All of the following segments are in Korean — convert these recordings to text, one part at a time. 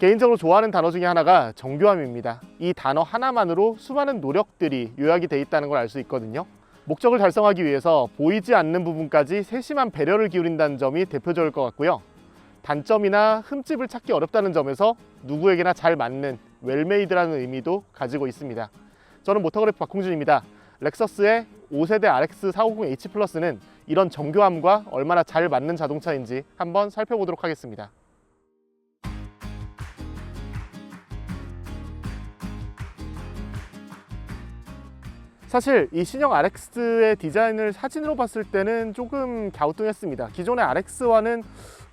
개인적으로 좋아하는 단어 중에 하나가 정교함입니다. 이 단어 하나만으로 수많은 노력들이 요약이 돼 있다는 걸 알 수 있거든요. 목적을 달성하기 위해서 보이지 않는 부분까지 세심한 배려를 기울인다는 점이 대표적일 것 같고요. 단점이나 흠집을 찾기 어렵다는 점에서 누구에게나 잘 맞는 웰메이드라는 의미도 가지고 있습니다. 저는 모터그래프 박홍준입니다. 렉서스의 5세대 RX 450H 플러스는 이런 정교함과 얼마나 잘 맞는 자동차인지 한번 살펴보도록 하겠습니다. 사실 이 신형 RX의 디자인을 사진으로 봤을 때는 조금 갸우뚱했습니다. 기존의 RX와는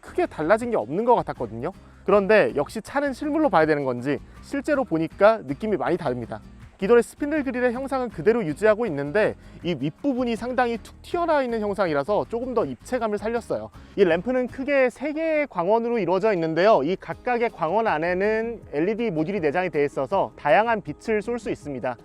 크게 달라진 게 없는 것 같았거든요. 그런데 역시 차는 실물로 봐야 되는 건지 실제로 보니까 느낌이 많이 다릅니다. 기존의 스핀들 그릴의 형상은 그대로 유지하고 있는데 이 윗부분이 상당히 툭 튀어나와 있는 형상이라서 조금 더 입체감을 살렸어요. 이 램프는 크게 3개의 광원으로 이루어져 있는데요. 이 각각의 광원 안에는 LED 모듈이 내장이 되어 있어서 다양한 빛을 쏠 수 있습니다.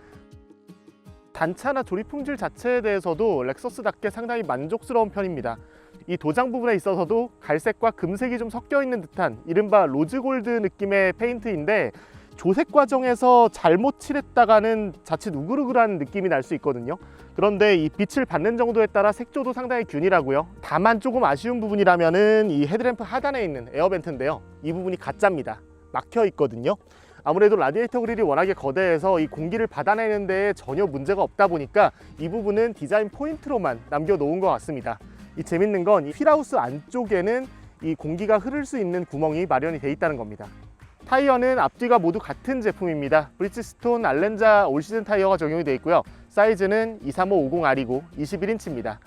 단차나 조립 품질 자체에 대해서도 렉서스답게 상당히 만족스러운 편입니다. 이 도장 부분에 있어서도 갈색과 금색이 좀 섞여 있는 듯한 이른바 로즈골드 느낌의 페인트인데 조색 과정에서 잘못 칠했다가는 자칫 우글우글한 느낌이 날 수 있거든요. 그런데 이 빛을 받는 정도에 따라 색조도 상당히 균일하고요. 다만 조금 아쉬운 부분이라면은 이 헤드램프 하단에 있는 에어벤트인데요. 이 부분이 가짜입니다. 막혀 있거든요. 아무래도 라디에이터 그릴이 워낙에 거대해서 이 공기를 받아내는 데에 전혀 문제가 없다 보니까 이 부분은 디자인 포인트로만 남겨놓은 것 같습니다. 이 재밌는 건 이 휠하우스 안쪽에는 이 공기가 흐를 수 있는 구멍이 마련이 되어 있다는 겁니다. 타이어는 앞뒤가 모두 같은 제품입니다. 브리지스톤 알렌자 올시즌 타이어가 적용이 되어 있고요. 사이즈는 23550R이고 21인치입니다.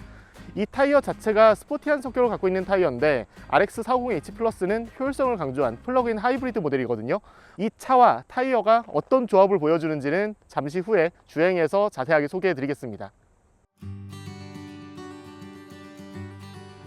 이 타이어 자체가 스포티한 성격을 갖고 있는 타이어인데 RX 450H 플러스는 효율성을 강조한 플러그인 하이브리드 모델이거든요. 이 차와 타이어가 어떤 조합을 보여주는지는 잠시 후에 주행해서 자세하게 소개해 드리겠습니다.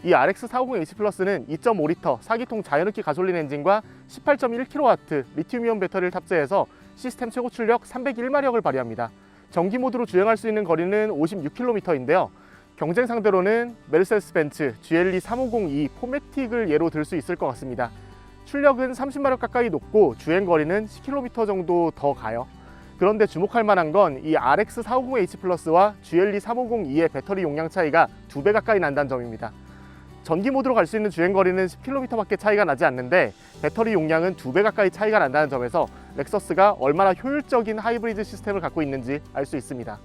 이 RX 450H 플러스는 2.5리터 4기통 자연흡기 가솔린 엔진과 18.1kW 리튬이온 배터리를 탑재해서 시스템 최고 출력 301마력을 발휘합니다. 전기 모드로 주행할 수 있는 거리는 56km인데요. 경쟁 상대로는 메르세데스 벤츠 GLE 350e 포매틱을 예로 들 수 있을 것 같습니다. 출력은 30마력 가까이 높고 주행거리는 10km 정도 더 가요. 그런데 주목할 만한 건 이 RX 450H 플러스와 GLE 350e의 배터리 용량 차이가 2배 가까이 난다는 점입니다. 전기 모드로 갈 수 있는 주행거리는 10km밖에 차이가 나지 않는데 배터리 용량은 2배 가까이 차이가 난다는 점에서 렉서스가 얼마나 효율적인 하이브리드 시스템을 갖고 있는지 알 수 있습니다.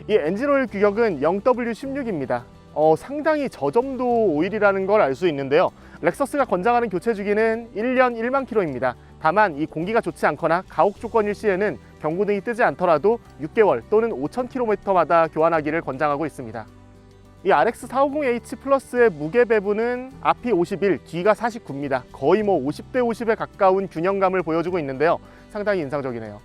이 엔진오일 규격은 0W16입니다. 상당히 저점도 오일이라는 걸 알 수 있는데요. 렉서스가 권장하는 교체 주기는 1년 1만 킬로입니다. 다만 이 공기가 좋지 않거나 가혹 조건일 시에는 경고등이 뜨지 않더라도 6개월 또는 5,000km마다 교환하기를 권장하고 있습니다. 이 RX 450H 플러스의 무게 배분은 앞이 51, 뒤가 49입니다. 거의 50대 50에 가까운 균형감을 보여주고 있는데요. 상당히 인상적이네요.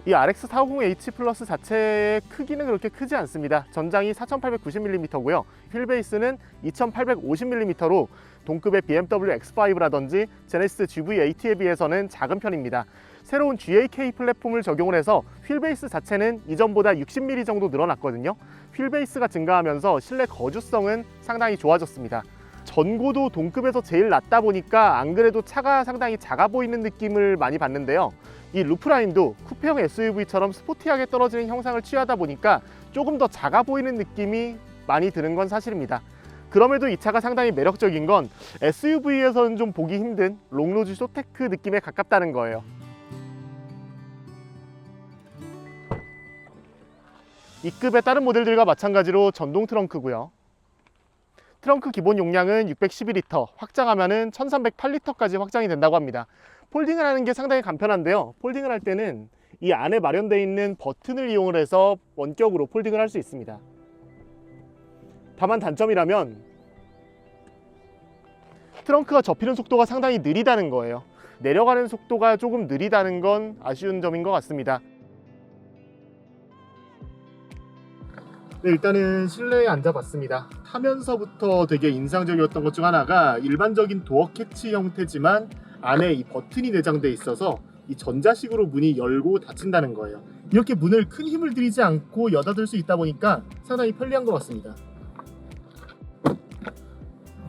이 RX 450H 플러스 자체의 크기는 그렇게 크지 않습니다. 전장이 4890mm고요. 휠베이스는 2850mm로 동급의 BMW X5라든지 제네시스 GV80에 비해서는 작은 편입니다. 새로운 GAK 플랫폼을 적용을 해서 휠베이스 자체는 이전보다 60mm 정도 늘어났거든요. 휠베이스가 증가하면서 실내 거주성은 상당히 좋아졌습니다. 전고도 동급에서 제일 낮다 보니까 안 그래도 차가 상당히 작아 보이는 느낌을 많이 받는데요. 이 루프라인도 쿠페형 SUV처럼 스포티하게 떨어지는 형상을 취하다 보니까 조금 더 작아 보이는 느낌이 많이 드는 건 사실입니다. 그럼에도 이 차가 상당히 매력적인 건 SUV에서는 좀 보기 힘든 롱로즈 쇼테크 느낌에 가깝다는 거예요. 이 급의 다른 모델들과 마찬가지로 전동 트렁크고요. 트렁크 기본 용량은 611리터, 확장하면 1308리터까지 확장이 된다고 합니다. 폴딩을 하는 게 상당히 간편한데요. 폴딩을 할 때는 이 안에 마련되어 있는 버튼을 이용을 해서 원격으로 폴딩을 할 수 있습니다. 다만 단점이라면 트렁크가 접히는 속도가 상당히 느리다는 거예요. 내려가는 속도가 조금 느리다는 건 아쉬운 점인 것 같습니다. 네, 일단은 실내에 앉아봤습니다. 타면서부터 되게 인상적이었던 것 중 하나가 일반적인 도어 캐치 형태지만 안에 이 버튼이 내장되어 있어서 이 전자식으로 문이 열고 닫힌다는 거예요. 이렇게 문을 큰 힘을 들이지 않고 여닫을 수 있다 보니까 상당히 편리한 것 같습니다.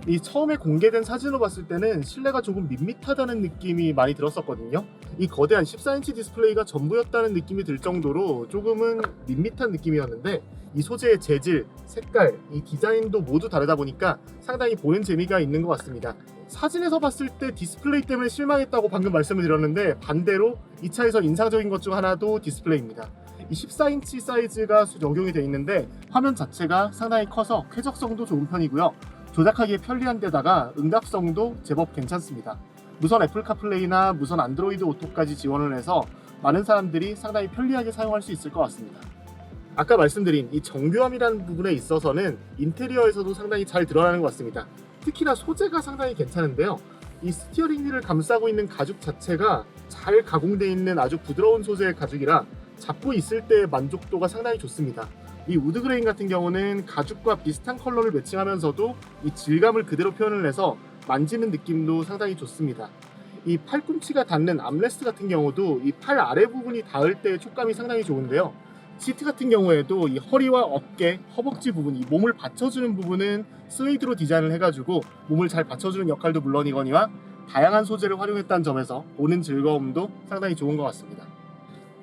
이 처음에 공개된 사진으로 봤을 때는 실내가 조금 밋밋하다는 느낌이 많이 들었었거든요. 이 거대한 14인치 디스플레이가 전부였다는 느낌이 들 정도로 조금은 밋밋한 느낌이었는데, 이 소재의 재질, 색깔, 이 디자인도 모두 다르다 보니까 상당히 보는 재미가 있는 것 같습니다. 사진에서 봤을 때 디스플레이 때문에 실망했다고 방금 말씀을 드렸는데, 반대로 이 차에서 인상적인 것 중 하나도 디스플레이입니다. 이 14인치 사이즈가 적용이 되어 있는데 화면 자체가 상당히 커서 쾌적성도 좋은 편이고요. 조작하기에 편리한 데다가 응답성도 제법 괜찮습니다. 무선 애플 카플레이나 무선 안드로이드 오토까지 지원을 해서 많은 사람들이 상당히 편리하게 사용할 수 있을 것 같습니다. 아까 말씀드린 이 정교함이라는 부분에 있어서는 인테리어에서도 상당히 잘 드러나는 것 같습니다. 특히나 소재가 상당히 괜찮은데요. 이 스티어링 휠을 감싸고 있는 가죽 자체가 잘 가공되어 있는 아주 부드러운 소재의 가죽이라 잡고 있을 때의 만족도가 상당히 좋습니다. 이 우드 그레인 같은 경우는 가죽과 비슷한 컬러를 매칭하면서도 이 질감을 그대로 표현을 해서 만지는 느낌도 상당히 좋습니다. 이 팔꿈치가 닿는 암레스트 같은 경우도 이 팔 아래 부분이 닿을 때의 촉감이 상당히 좋은데요. 시트 같은 경우에도 이 허리와 어깨, 허벅지 부분, 이 몸을 받쳐주는 부분은 스웨이드로 디자인을 해가지고 몸을 잘 받쳐주는 역할도 물론이거니와 다양한 소재를 활용했다는 점에서 보는 즐거움도 상당히 좋은 것 같습니다.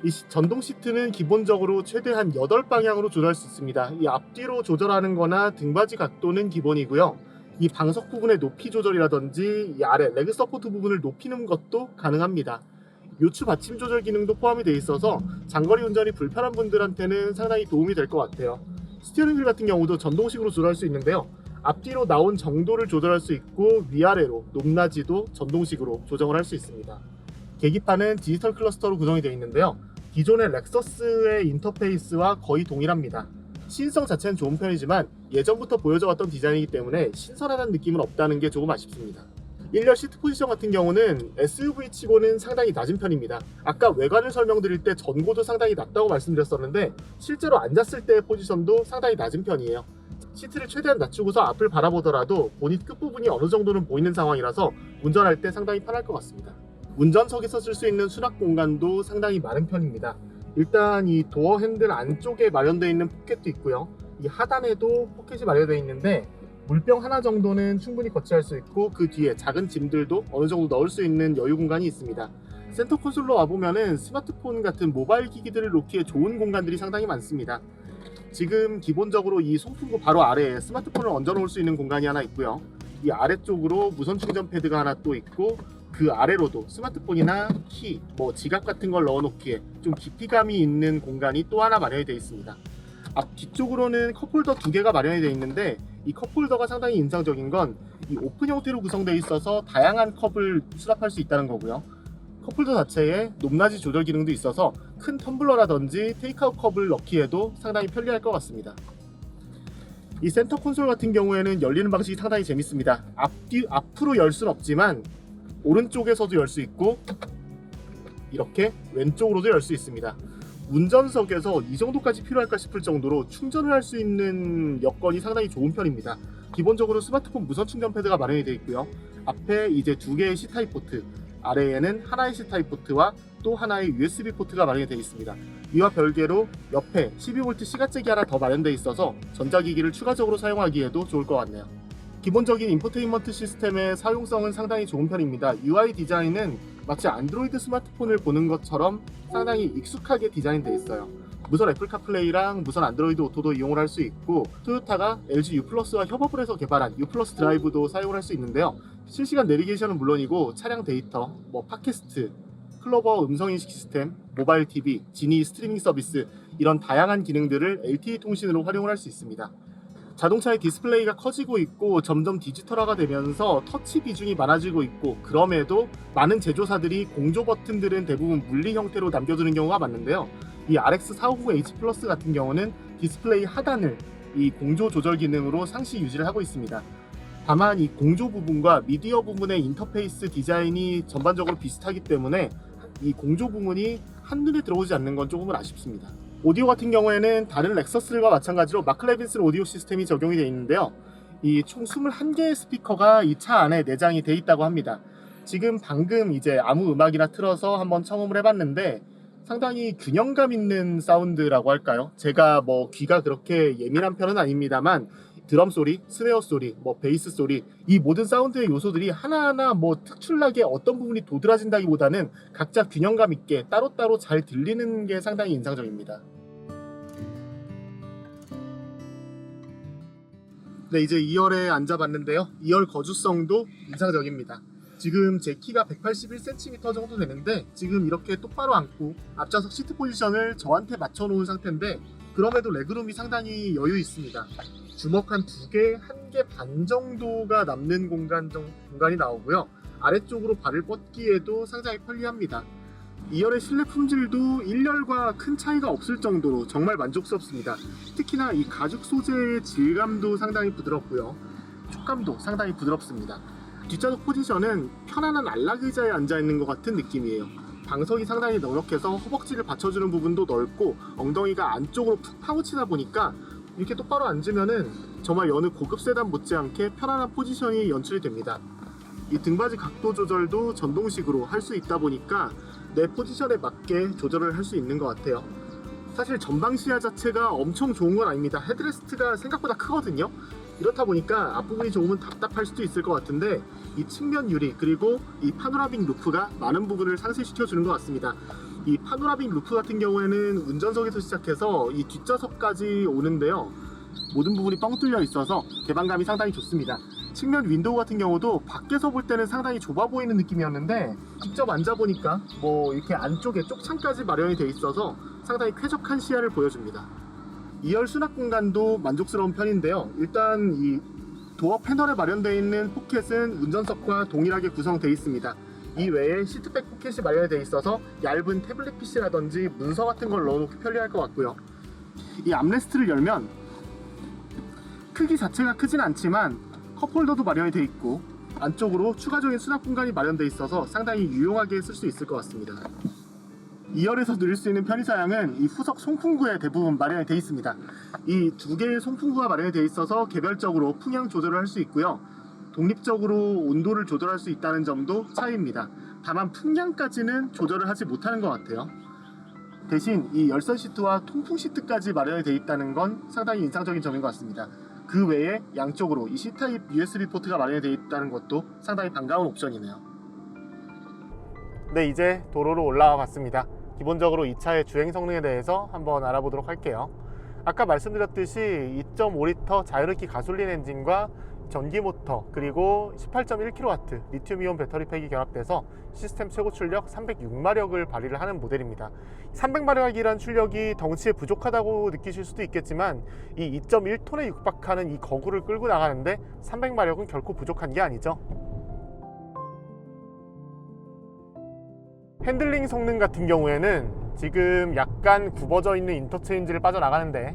이 전동 시트는 기본적으로 최대한 8방향으로 조절할 수 있습니다. 이 앞뒤로 조절하는 거나 등받이 각도는 기본이고요. 이 방석 부분의 높이 조절이라든지 이 아래 레그 서포트 부분을 높이는 것도 가능합니다. 요추 받침 조절 기능도 포함이 되어 있어서 장거리 운전이 불편한 분들한테는 상당히 도움이 될 것 같아요. 스티어링 휠 같은 경우도 전동식으로 조절할 수 있는데요. 앞뒤로 나온 정도를 조절할 수 있고 위아래로 높낮이도 전동식으로 조정을 할 수 있습니다. 계기판은 디지털 클러스터로 구성이 되어 있는데요. 기존의 렉서스의 인터페이스와 거의 동일합니다. 시인성 자체는 좋은 편이지만 예전부터 보여져 왔던 디자인이기 때문에 신선하다는 느낌은 없다는 게 조금 아쉽습니다. 1열 시트 포지션 같은 경우는 SUV 치고는 상당히 낮은 편입니다. 아까 외관을 설명드릴 때 전고도 상당히 낮다고 말씀드렸었는데 실제로 앉았을 때의 포지션도 상당히 낮은 편이에요. 시트를 최대한 낮추고서 앞을 바라보더라도 보닛 끝부분이 어느 정도는 보이는 상황이라서 운전할 때 상당히 편할 것 같습니다. 운전석에서 쓸 수 있는 수납 공간도 상당히 많은 편입니다. 일단 이 도어 핸들 안쪽에 마련되어 있는 포켓도 있고요. 이 하단에도 포켓이 마련되어 있는데 물병 하나 정도는 충분히 거치할 수 있고 그 뒤에 작은 짐들도 어느 정도 넣을 수 있는 여유 공간이 있습니다. 센터 콘솔로 와보면은 스마트폰 같은 모바일 기기들을 놓기에 좋은 공간들이 상당히 많습니다. 지금 기본적으로 이 송풍구 바로 아래에 스마트폰을 얹어 놓을 수 있는 공간이 하나 있고요. 이 아래쪽으로 무선 충전 패드가 하나 또 있고 그 아래로도 스마트폰이나 키, 지갑 같은 걸 넣어 놓기에 좀 깊이감이 있는 공간이 또 하나 마련이 되어 있습니다. 앞 뒤쪽으로는 컵홀더 2개가 마련이 되어 있는데 이 컵홀더가 상당히 인상적인 건 이 오픈 형태로 구성되어 있어서 다양한 컵을 수납할 수 있다는 거고요. 컵홀더 자체에 높낮이 조절 기능도 있어서 큰 텀블러라든지 테이크아웃 컵을 넣기에도 상당히 편리할 것 같습니다. 이 센터 콘솔 같은 경우에는 열리는 방식이 상당히 재밌습니다. 앞으로 열 수는 없지만 오른쪽에서도 열 수 있고 이렇게 왼쪽으로도 열 수 있습니다. 운전석에서 이 정도까지 필요할까 싶을 정도로 충전을 할 수 있는 여건이 상당히 좋은 편입니다. 기본적으로 스마트폰 무선 충전 패드가 마련이 되어 있고요. 앞에 이제 2개의 C타입 포트, 아래에는 하나의 C타입 포트와 또 하나의 USB 포트가 마련이 되어 있습니다. 이와 별개로 옆에 12V 시가잭이 하나 더 마련되어 있어서 전자기기를 추가적으로 사용하기에도 좋을 것 같네요. 기본적인 인포테인먼트 시스템의 사용성은 상당히 좋은 편입니다. UI 디자인은 마치 안드로이드 스마트폰을 보는 것처럼 상당히 익숙하게 디자인되어 있어요. 무선 애플 카플레이랑 무선 안드로이드 오토도 이용을 할 수 있고 토요타가 LG U+와 협업을 해서 개발한 U+ 드라이브도 사용을 할 수 있는데요. 실시간 내비게이션은 물론이고 차량 데이터, 팟캐스트, 클로버 음성인식 시스템, 모바일 TV, 지니 스트리밍 서비스 이런 다양한 기능들을 LTE 통신으로 활용을 할 수 있습니다. 자동차의 디스플레이가 커지고 있고 점점 디지털화가 되면서 터치 비중이 많아지고 있고 그럼에도 많은 제조사들이 공조 버튼들은 대부분 물리 형태로 남겨두는 경우가 많은데요. 이 RX450H 플러스 같은 경우는 디스플레이 하단을 이 공조 조절 기능으로 상시 유지를 하고 있습니다. 다만 이 공조 부분과 미디어 부분의 인터페이스 디자인이 전반적으로 비슷하기 때문에 이 공조 부분이 한눈에 들어오지 않는 건 조금은 아쉽습니다. 오디오 같은 경우에는 다른 렉서스들과 마찬가지로 마클레빈슨 오디오 시스템이 적용이 되어 있는데요. 이 총 21개의 스피커가 이 차 안에 내장이 되어 있다고 합니다. 지금 방금 이제 아무 음악이나 틀어서 한번 청음을 해봤는데 상당히 균형감 있는 사운드라고 할까요? 제가 귀가 그렇게 예민한 편은 아닙니다만 드럼 소리, 스네어 소리, 베이스 소리, 이 모든 사운드의 요소들이 하나하나 특출나게 어떤 부분이 도드라진다기보다는 각자 균형감 있게 따로따로 잘 들리는 게 상당히 인상적입니다. 네, 이제 2열에 앉아봤는데요. 2열 거주성도 인상적입니다. 지금 제 키가 181cm 정도 되는데 지금 이렇게 똑바로 앉고 앞좌석 시트 포지션을 저한테 맞춰 놓은 상태인데 그럼에도 레그룸이 상당히 여유 있습니다. 주먹 한 2개, 1개 반 정도가 남는 공간이 나오고요. 아래쪽으로 발을 뻗기에도 상당히 편리합니다. 2열의 실내 품질도 1열과 큰 차이가 없을 정도로 정말 만족스럽습니다. 특히나 이 가죽 소재의 질감도 상당히 부드럽고요. 촉감도 상당히 부드럽습니다. 뒷좌석 포지션은 편안한 안락의자에 앉아있는 것 같은 느낌이에요. 방석이 상당히 넉넉해서 허벅지를 받쳐주는 부분도 넓고 엉덩이가 안쪽으로 푹 파묻히다 보니까 이렇게 똑바로 앉으면은 정말 여느 고급 세단 못지않게 편안한 포지션이 연출이 됩니다. 이 등받이 각도 조절도 전동식으로 할 수 있다 보니까 내 포지션에 맞게 조절을 할 수 있는 것 같아요. 사실 전방 시야 자체가 엄청 좋은 건 아닙니다. 헤드레스트가 생각보다 크거든요. 이렇다 보니까 앞부분이 조금은 답답할 수도 있을 것 같은데 이 측면 유리 그리고 이 파노라믹 루프가 많은 부분을 상쇄시켜 주는 것 같습니다. 이 파노라믹 루프 같은 경우에는 운전석에서 시작해서 이 뒷좌석까지 오는데요. 모든 부분이 뻥 뚫려 있어서 개방감이 상당히 좋습니다. 측면 윈도우 같은 경우도 밖에서 볼 때는 상당히 좁아 보이는 느낌이었는데 직접 앉아보니까 이렇게 안쪽에 쪽창까지 마련이 되어 있어서 상당히 쾌적한 시야를 보여줍니다. 2열 수납 공간도 만족스러운 편인데요. 일단 이 도어 패널에 마련되어 있는 포켓은 운전석과 동일하게 구성되어 있습니다. 이 외에 시트백 포켓이 마련되어 있어서 얇은 태블릿 PC라든지 문서 같은 걸 넣어놓기 편리할 것 같고요. 이 암레스트를 열면 크기 자체가 크진 않지만 컵홀더도 마련이 되어 있고 안쪽으로 추가적인 수납 공간이 마련되어 있어서 상당히 유용하게 쓸 수 있을 것 같습니다. 2열에서 누릴 수 있는 편의사양은 이 후석 송풍구에 대부분 마련이 되어 있습니다. 이 2개의 송풍구가 마련이 되어 있어서 개별적으로 풍향 조절을 할 수 있고요. 독립적으로 온도를 조절할 수 있다는 점도 차이입니다. 다만 풍량까지는 조절을 하지 못하는 것 같아요. 대신 이 열선 시트와 통풍 시트까지 마련이 되어 있다는 건 상당히 인상적인 점인 것 같습니다. 그 외에 양쪽으로 이 C타입 USB 포트가 마련이 되어 있다는 것도 상당히 반가운 옵션이네요. 네, 이제 도로로 올라와 봤습니다. 기본적으로 이 차의 주행 성능에 대해서 한번 알아보도록 할게요. 아까 말씀드렸듯이 2.5L 자유롭기 가솔린 엔진과 전기 모터 그리고 18.1kW 리튬이온 배터리팩이 결합돼서 시스템 최고 출력 306마력을 발휘를 하는 모델입니다. 300마력이란 출력이 덩치에 부족하다고 느끼실 수도 있겠지만 이 2.1톤에 육박하는 이 거구를 끌고 나가는데 300마력은 결코 부족한 게 아니죠. 핸들링 성능 같은 경우에는 지금 약간 굽어져 있는 인터체인지를 빠져나가는데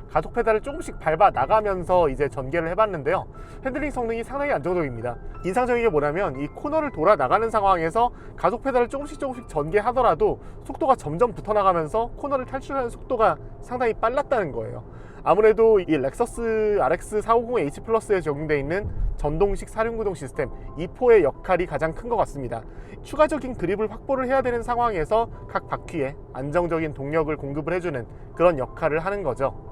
가속 페달을 조금씩 밟아 나가면서 이제 전개를 해봤는데요. 핸들링 성능이 상당히 안정적입니다. 인상적인 게 뭐냐면 이 코너를 돌아 나가는 상황에서 가속 페달을 조금씩 전개하더라도 속도가 점점 붙어나가면서 코너를 탈출하는 속도가 상당히 빨랐다는 거예요. 아무래도 이 렉서스 RX 450H 플러스에 적용되어 있는 전동식 사륜구동 시스템 E4의 역할이 가장 큰 것 같습니다. 추가적인 그립을 확보를 해야 되는 상황에서 각 바퀴에 안정적인 동력을 공급을 해주는 그런 역할을 하는 거죠.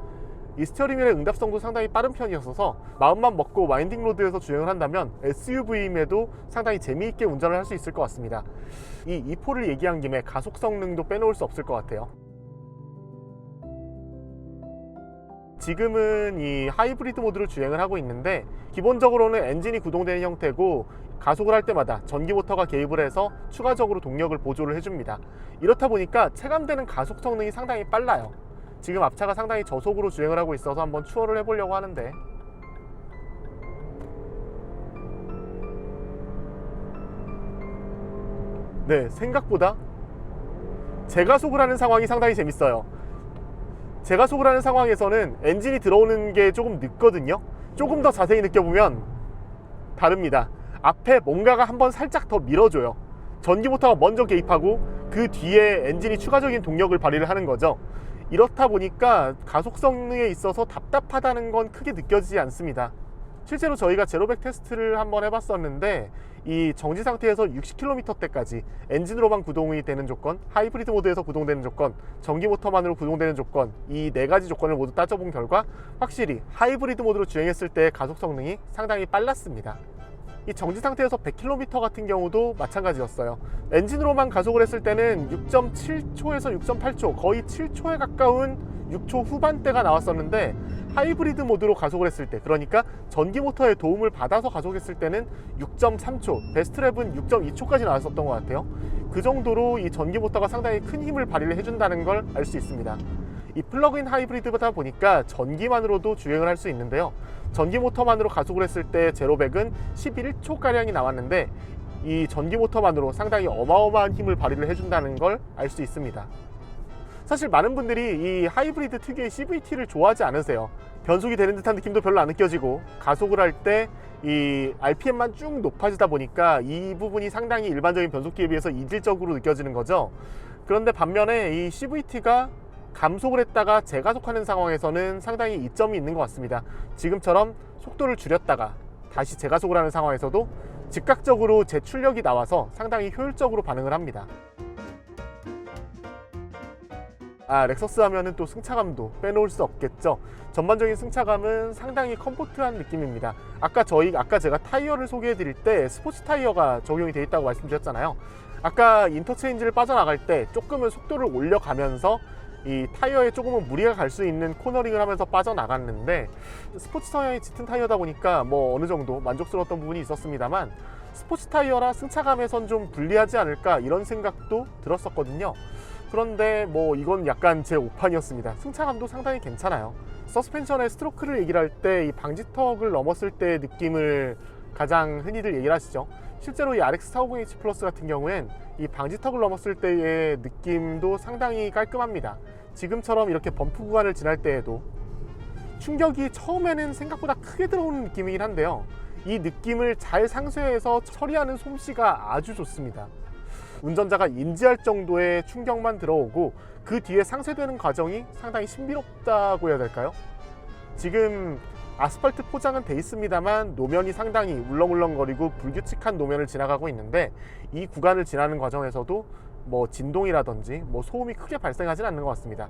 이 스티어링 휠의 응답성도 상당히 빠른 편이었어서 마음만 먹고 와인딩 로드에서 주행을 한다면 SUV임에도 상당히 재미있게 운전을 할 수 있을 것 같습니다. 이 E4를 얘기한 김에 가속 성능도 빼놓을 수 없을 것 같아요. 지금은 이 하이브리드 모드로 주행을 하고 있는데 기본적으로는 엔진이 구동되는 형태고 가속을 할 때마다 전기 모터가 개입을 해서 추가적으로 동력을 보조를 해줍니다. 이렇다 보니까 체감되는 가속 성능이 상당히 빨라요. 지금 앞차가 상당히 저속으로 주행을 하고 있어서 한번 추월을 해보려고 하는데 네, 생각보다 제가속을 하는 상황이 상당히 재밌어요. 제가속을 하는 상황에서는 엔진이 들어오는 게 조금 늦거든요. 조금 더 자세히 느껴보면 다릅니다. 앞에 뭔가가 한번 살짝 더 밀어줘요. 전기 모터가 먼저 개입하고 그 뒤에 엔진이 추가적인 동력을 발휘를 하는 거죠. 이렇다 보니까 가속 성능에 있어서 답답하다는 건 크게 느껴지지 않습니다. 실제로 저희가 제로백 테스트를 한번 해봤었는데 이 정지 상태에서 60km대까지 엔진으로만 구동이 되는 조건, 하이브리드 모드에서 구동되는 조건, 전기 모터만으로 구동되는 조건, 이 4가지 조건을 모두 따져본 결과 확실히 하이브리드 모드로 주행했을 때 가속 성능이 상당히 빨랐습니다. 이 정지 상태에서 100km 같은 경우도 마찬가지였어요. 엔진으로만 가속을 했을 때는 6.7초에서 6.8초, 거의 7초에 가까운 6초 후반대가 나왔었는데 하이브리드 모드로 가속을 했을 때, 그러니까 전기 모터의 도움을 받아서 가속했을 때는 6.3초, 베스트랩은 6.2초까지 나왔었던 것 같아요. 그 정도로 이 전기 모터가 상당히 큰 힘을 발휘를 해준다는 걸 알 수 있습니다. 이 플러그인 하이브리드다 보니까 전기만으로도 주행을 할 수 있는데요. 전기 모터만으로 가속을 했을 때 제로백은 11초가량이 나왔는데 이 전기 모터만으로 상당히 어마어마한 힘을 발휘를 해준다는 걸 알 수 있습니다. 사실 많은 분들이 이 하이브리드 특유의 CVT를 좋아하지 않으세요. 변속이 되는 듯한 느낌도 별로 안 느껴지고 가속을 할 때 이 RPM만 쭉 높아지다 보니까 이 부분이 상당히 일반적인 변속기에 비해서 이질적으로 느껴지는 거죠. 그런데 반면에 이 CVT가 감속을 했다가 재가속하는 상황에서는 상당히 이점이 있는 것 같습니다. 지금처럼 속도를 줄였다가 다시 재가속을 하는 상황에서도 즉각적으로 제출력이 나와서 상당히 효율적으로 반응을 합니다. 렉서스 하면은 또 승차감도 빼놓을 수 없겠죠. 전반적인 승차감은 상당히 컴포트한 느낌입니다. 아까 제가 타이어를 소개해 드릴 때 스포츠 타이어가 적용이 되어 있다고 말씀드렸잖아요. 아까 인터체인지를 빠져나갈 때 조금은 속도를 올려가면서 이 타이어에 조금은 무리가 갈 수 있는 코너링을 하면서 빠져나갔는데 스포츠 성향이 짙은 타이어다 보니까 뭐 어느 정도 만족스러웠던 부분이 있었습니다만 스포츠 타이어라 승차감에선 좀 불리하지 않을까 이런 생각도 들었었거든요. 그런데 뭐 이건 약간 제 오판이었습니다. 승차감도 상당히 괜찮아요. 서스펜션의 스트로크를 얘기를 할 때 이 방지턱을 넘었을 때의 느낌을 가장 흔히들 얘기를 하시죠. 실제로 이 RX450H 플러스 같은 경우엔 이 방지턱을 넘었을 때의 느낌도 상당히 깔끔합니다. 지금처럼 이렇게 범프 구간을 지날 때에도 충격이 처음에는 생각보다 크게 들어오는 느낌이긴 한데요. 이 느낌을 잘 상쇄해서 처리하는 솜씨가 아주 좋습니다. 운전자가 인지할 정도의 충격만 들어오고 그 뒤에 상쇄되는 과정이 상당히 신비롭다고 해야 될까요? 지금 아스팔트 포장은 돼 있습니다만 노면이 상당히 울렁울렁거리고 불규칙한 노면을 지나가고 있는데 이 구간을 지나는 과정에서도 뭐 진동이라든지 뭐 소음이 크게 발생하진 않는 것 같습니다.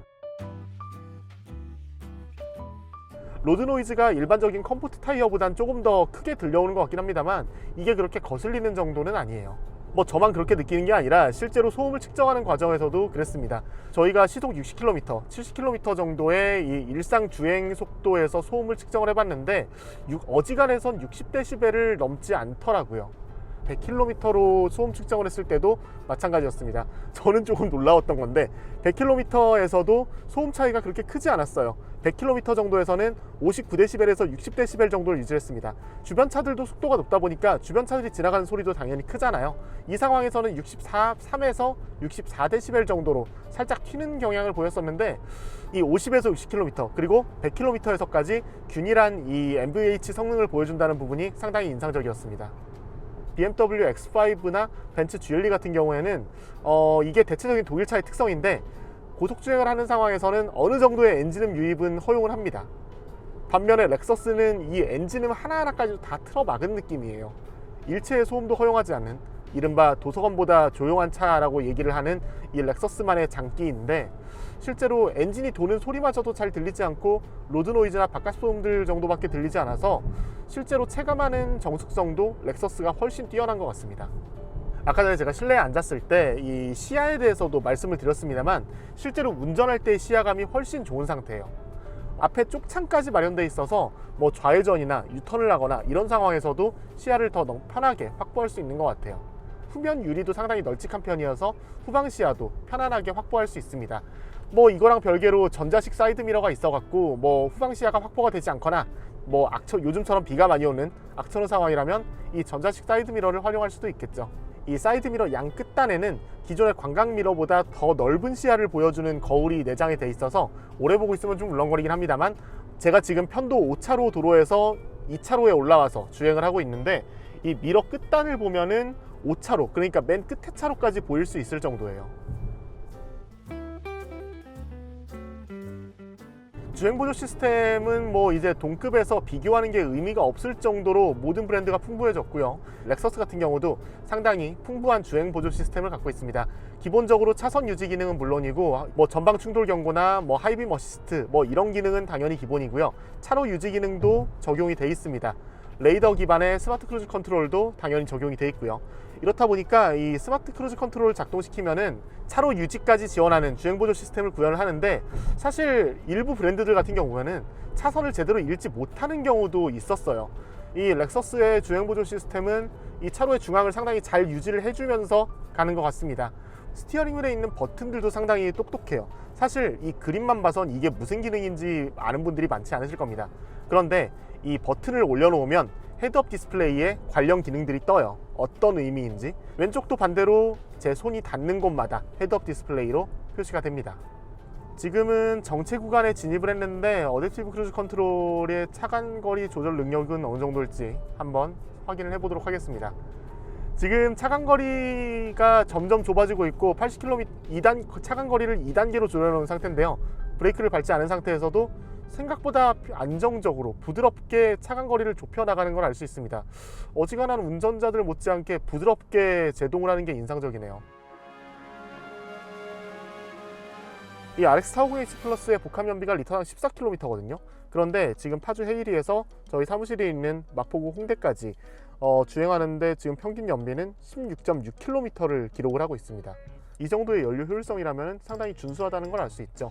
로드 노이즈가 일반적인 컴포트 타이어보단 조금 더 크게 들려오는 것 같긴 합니다만 이게 그렇게 거슬리는 정도는 아니에요. 뭐 저만 그렇게 느끼는 게 아니라 실제로 소음을 측정하는 과정에서도 그랬습니다. 저희가 시속 60km, 70km 정도의 이 일상 주행 속도에서 소음을 측정을 해봤는데 어지간해선 60dB를 넘지 않더라고요. 100km로 소음 측정을 했을 때도 마찬가지였습니다. 저는 조금 놀라웠던 건데 100km에서도 소음 차이가 그렇게 크지 않았어요. 100km 정도에서는 59dB에서 60dB 정도를 유지했습니다. 주변 차들도 속도가 높다 보니까 주변 차들이 지나가는 소리도 당연히 크잖아요. 이 상황에서는 3에서 64dB 정도로 살짝 튀는 경향을 보였었는데 이 50에서 60km 그리고 100km에서까지 균일한 이 NVH 성능을 보여준다는 부분이 상당히 인상적이었습니다. BMW X5나 벤츠 GLE 같은 경우에는 이게 대체적인 독일차의 특성인데 고속주행을 하는 상황에서는 어느 정도의 엔진음 유입은 허용을 합니다. 반면에 렉서스는 이 엔진음 하나하나까지 다 틀어막은 느낌이에요. 일체의 소음도 허용하지 않는 이른바 도서관보다 조용한 차라고 얘기를 하는 이 렉서스만의 장기인데 실제로 엔진이 도는 소리마저도 잘 들리지 않고 로드 노이즈나 바깥 소음들 정도밖에 들리지 않아서 실제로 체감하는 정숙성도 렉서스가 훨씬 뛰어난 것 같습니다. 아까 전에 제가 실내에 앉았을 때 이 시야에 대해서도 말씀을 드렸습니다만 실제로 운전할 때의 시야감이 훨씬 좋은 상태예요. 앞에 쪽창까지 마련되어 있어서 뭐 좌회전이나 유턴을 하거나 이런 상황에서도 시야를 더 편하게 확보할 수 있는 것 같아요. 후면 유리도 상당히 널찍한 편이어서 후방 시야도 편안하게 확보할 수 있습니다. 뭐 이거랑 별개로 전자식 사이드미러가 있어갖고 뭐 후방 시야가 확보가 되지 않거나 뭐 요즘처럼 비가 많이 오는 악천후 상황이라면 이 전자식 사이드미러를 활용할 수도 있겠죠. 이 사이드미러 양 끝단에는 기존의 광각미러보다 더 넓은 시야를 보여주는 거울이 내장이 돼 있어서 오래 보고 있으면 좀 울렁거리긴 합니다만 제가 지금 편도 5차로 도로에서 2차로에 올라와서 주행을 하고 있는데 이 미러 끝단을 보면은 5차로 그러니까 맨 끝에 차로까지 보일 수 있을 정도예요. 주행보조 시스템은 뭐 이제 동급에서 비교하는 게 의미가 없을 정도로 모든 브랜드가 풍부해졌고요. 렉서스 같은 경우도 상당히 풍부한 주행보조 시스템을 갖고 있습니다. 기본적으로 차선 유지 기능은 물론이고 뭐 전방 충돌 경고나 뭐 하이빔 어시스트 뭐 이런 기능은 당연히 기본이고요. 차로 유지 기능도 적용이 돼 있습니다. 레이더 기반의 스마트 크루즈 컨트롤도 당연히 적용이 돼 있고요. 이렇다 보니까 이 스마트 크루즈 컨트롤을 작동시키면은 차로 유지까지 지원하는 주행보조 시스템을 구현을 하는데, 사실 일부 브랜드들 같은 경우에는 차선을 제대로 읽지 못하는 경우도 있었어요. 이 렉서스의 주행보조 시스템은 이 차로의 중앙을 상당히 잘 유지를 해주면서 가는 것 같습니다. 스티어링 휠에 있는 버튼들도 상당히 똑똑해요. 사실 이 그림만 봐선 이게 무슨 기능인지 아는 분들이 많지 않으실 겁니다. 그런데 이 버튼을 올려놓으면 헤드업 디스플레이에 관련 기능들이 떠요. 어떤 의미인지. 왼쪽도 반대로 제 손이 닿는 곳마다 헤드업 디스플레이로 표시가 됩니다. 지금은 정체 구간에 진입을 했는데 어댑티브 크루즈 컨트롤의 차간거리 조절 능력은 어느 정도일지 한번 확인을 해보도록 하겠습니다. 지금 차간거리가 점점 좁아지고 있고 80km 차간거리를 2단계로 조절해놓은 상태인데요. 브레이크를 밟지 않은 상태에서도 생각보다 안정적으로 부드럽게 차간거리를 좁혀나가는 걸 알 수 있습니다. 어지간한 운전자들 못지않게 부드럽게 제동을 하는 게 인상적이네요. 이 RX450H 플러스의 복합 연비가 리터당 14km거든요. 그런데 지금 파주 헤이리에서 저희 사무실에 있는 마포구 홍대까지 주행하는데 지금 평균 연비는 16.6km를 기록을 하고 있습니다. 이 정도의 연료 효율성이라면 상당히 준수하다는 걸 알 수 있죠.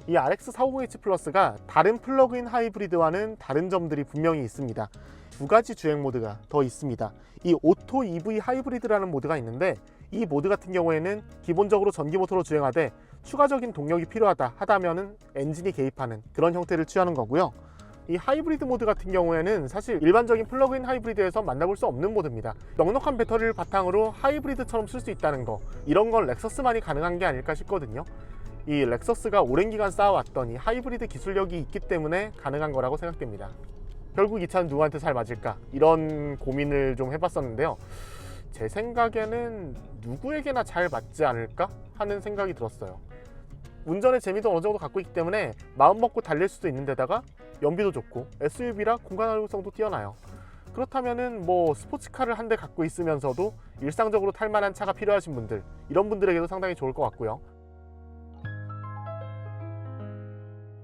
이 RX450H 플러스가 다른 플러그인 하이브리드와는 다른 점들이 분명히 있습니다. 두 가지 주행 모드가 더 있습니다. 이 오토 EV 하이브리드라는 모드가 있는데, 이 모드 같은 경우에는 기본적으로 전기 모터로 주행하되 추가적인 동력이 필요하다 하다면은 엔진이 개입하는 그런 형태를 취하는 거고요. 이 하이브리드 모드 같은 경우에는 사실 일반적인 플러그인 하이브리드에서 만나볼 수 없는 모드입니다. 넉넉한 배터리를 바탕으로 하이브리드처럼 쓸 수 있다는 거, 이런 건 렉서스만이 가능한 게 아닐까 싶거든요. 이 렉서스가 오랜 기간 쌓아왔던 이 하이브리드 기술력이 있기 때문에 가능한 거라고 생각됩니다. 결국 이 차는 누구한테 잘 맞을까? 이런 고민을 좀 해봤었는데요. 제 생각에는 누구에게나 잘 맞지 않을까 하는 생각이 들었어요. 운전의 재미도 어느 정도 갖고 있기 때문에 마음 먹고 달릴 수도 있는 데다가 연비도 좋고 SUV라 공간 활용성도 뛰어나요. 그렇다면은 뭐 스포츠카를 한 대 갖고 있으면서도 일상적으로 탈 만한 차가 필요하신 분들, 이런 분들에게도 상당히 좋을 것 같고요.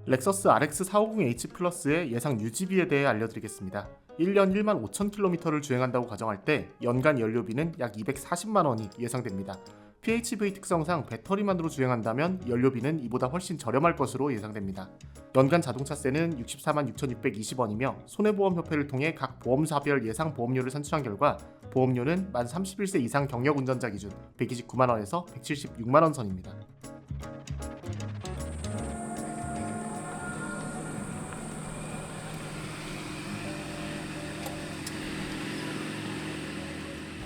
렉서스 RX450H 플러스의 예상 유지비에 대해 알려드리겠습니다. 1년 1만 5천 km를 주행한다고 가정할 때 연간 연료비는 약 240만 원이 예상됩니다. PHEV 특성상 배터리만으로 주행한다면 연료비는 이보다 훨씬 저렴할 것으로 예상됩니다. 연간 자동차세는 64만 6,620원이며 손해보험협회를 통해 각 보험사별 예상 보험료를 산출한 결과 보험료는 만 31세 이상 경력 운전자 기준 129만 원에서 176만 원 선입니다.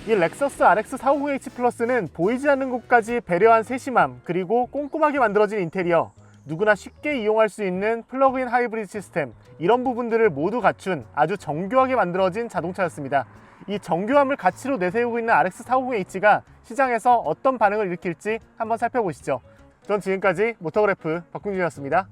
이 렉서스 RX450H 플러스는 보이지 않는 곳까지 배려한 세심함, 그리고 꼼꼼하게 만들어진 인테리어, 누구나 쉽게 이용할 수 있는 플러그인 하이브리드 시스템, 이런 부분들을 모두 갖춘 아주 정교하게 만들어진 자동차였습니다. 이 정교함을 가치로 내세우고 있는 RX450H가 시장에서 어떤 반응을 일으킬지 한번 살펴보시죠. 전 지금까지 모터그래프 박kun준이었습니다.